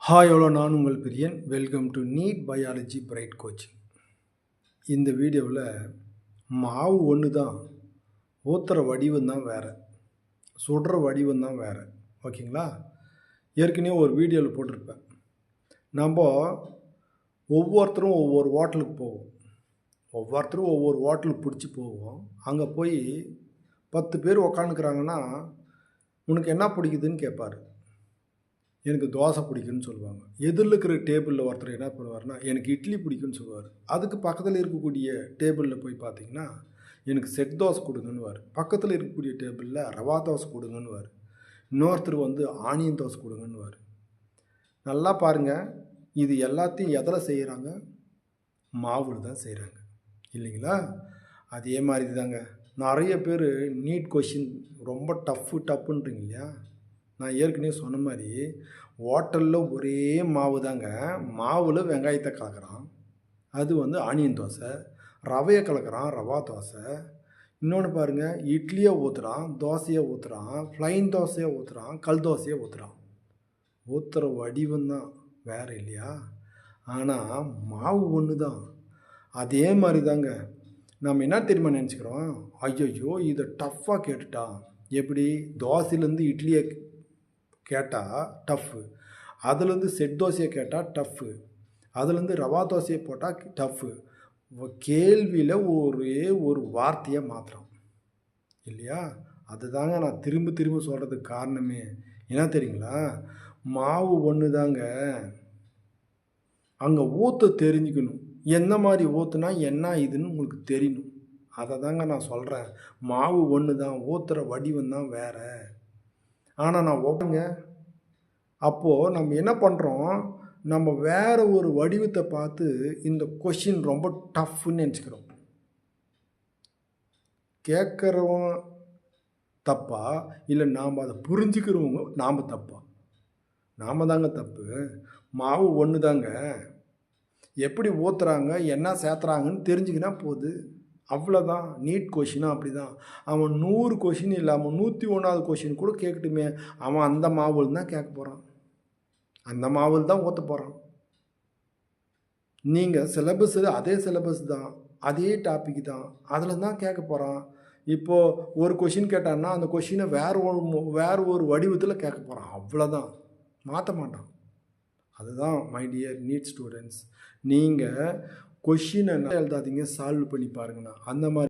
Hi எவ்வளோ நான் உங்கள் Priyan. Welcome to NEET biology bright coaching. இந்த வீடியோவில் மாவு ஒன்று தான், ஊற்றுற வடிவம் தான் வேறு, சுடுற வடிவம் தான் வேறு. ஓகேங்களா? ஏற்கனவே ஒரு வீடியோவில் போட்டிருப்பேன். நம்ம ஒவ்வொருத்தரும் ஒவ்வொரு ஹோட்டலுக்கு போவோம். ஒவ்வொருத்தரும் ஒவ்வொரு ஹோட்டலுக்கு பிடிச்சி போவோம். அங்கே போய் 10 பேர் உக்காந்துக்கிறாங்கன்னா உனக்கு என்ன பிடிக்குதுன்னு கேட்பார். எனக்கு தோசை பிடிக்குன்னு சொல்லுவாங்க. எதிரில் இருக்கிற டேபிளில் ஒருத்தர் என்ன பண்ணுவார்னா எனக்கு இட்லி பிடிக்குன்னு சொல்லுவார். அதுக்கு பக்கத்தில் இருக்கக்கூடிய டேபிளில் போய் பார்த்தீங்கன்னா எனக்கு செட் தோசை கொடுங்கன்னுவார். பக்கத்தில் இருக்கக்கூடிய டேபிளில் ரவா தோசை கொடுங்கன்னுவார். இன்னொருத்தர் ஆனியன் தோசை கொடுங்கன்னுவார். நல்லா பாருங்கள், இது எல்லாத்தையும் எதில் செய்கிறாங்க? மாவில் தான் செய்கிறாங்க, இல்லைங்களா? அதே மாதிரி தாங்க நிறைய பேர் நீட் கொஷின் ரொம்ப டப்புன்றீங்க இல்லையா? நான் ஏற்கனவே சொன்ன மாதிரி ஹோட்டலில் ஒரே மாவு தாங்க. மாவில் வெங்காயத்தை கலக்கிறான், அது ஆனியன் தோசை. ரவையை கலக்கிறான், ரவா தோசை. இன்னொன்று பாருங்கள், இட்லியை ஊற்றுறான், தோசையை ஊற்றுறான், ஃப்ளைன் தோசையை ஊற்றுறான், கல் தோசையை ஊற்றுறான். ஊற்றுற வடிவம் தான் வேறு இல்லையா? ஆனால் மாவு ஒன்று தான். அதே மாதிரி தாங்க நம்ம என்ன தெரியுமா நினச்சிக்கிறோம், ஐயோ இதை டஃப்பாக கேட்டுட்டான். எப்படி? தோசையிலேருந்து இட்லியை கேட்டால் டஃப்பு, அதுலேருந்து செட் தோசையை கேட்டால் டஃப்பு, அதுலேருந்து ரவா தோசையை போட்டால் டஃப்பு. கேள்வியில் ஒரே ஒரு வார்த்தையை மாத்திரம் இல்லையா? அதுதாங்க நான் திரும்ப திரும்ப சொல்கிறதுக்கு காரணமே. என்ன தெரியுங்களா? மாவு ஒன்று தாங்க. அங்கே ஊற்ற தெரிஞ்சுக்கணும். எந்த மாதிரி ஊற்றுனா என்ன இதுன்னு உங்களுக்கு தெரியணும். அதை தாங்க நான் சொல்கிறேன். மாவு ஒன்று தான், ஊற்றுற வடிவம் தான் வேறு. ஆனால் நான் ஓட்டுங்க, அப்போது நம்ம என்ன பண்ணுறோம், நம்ம வேறு ஒரு வடிவத்தை பார்த்து இந்த கொஷின் ரொம்ப டஃப்னு நினச்சிக்கிறோம். கேட்குறவன் தப்பா இல்லை நாம் அதை புரிஞ்சுக்கிறவங்க நாம் தப்பா? நாம் தாங்க தப்பு. மாவு ஒன்று தாங்க. எப்படி ஊற்றுறாங்க, என்ன சேர்த்துறாங்கன்னு தெரிஞ்சுக்கினா போகுது, அவ்வளோதான். நீட் கொஷினும் அப்படி தான். அவன் 100 கொஷின் இல்லாமல் 101வது கொஷின் கூட கேட்கட்டுமே, அவன் அந்த மாவில் தான் கேட்க போகிறான், அந்த மாவில் தான் ஊற்ற போகிறான். நீங்கள் சிலபஸ் அதே சிலபஸ் தான், அதே டாபிக் தான், அதில் தான் கேட்க போகிறான். இப்போது ஒரு கொஷின் கேட்டான்னா அந்த கொஷினை வேறு ஒரு வடிவத்தில் கேட்க போகிறான், அவ்வளோதான். மாற்ற மாட்டான். அதுதான் மை டியர் நீட் ஸ்டூடெண்ட்ஸ், நீங்கள் கொஷினை எழுதாதீங்க, சால்வ் பண்ணி பாருங்கண்ணா. அந்த மாதிரி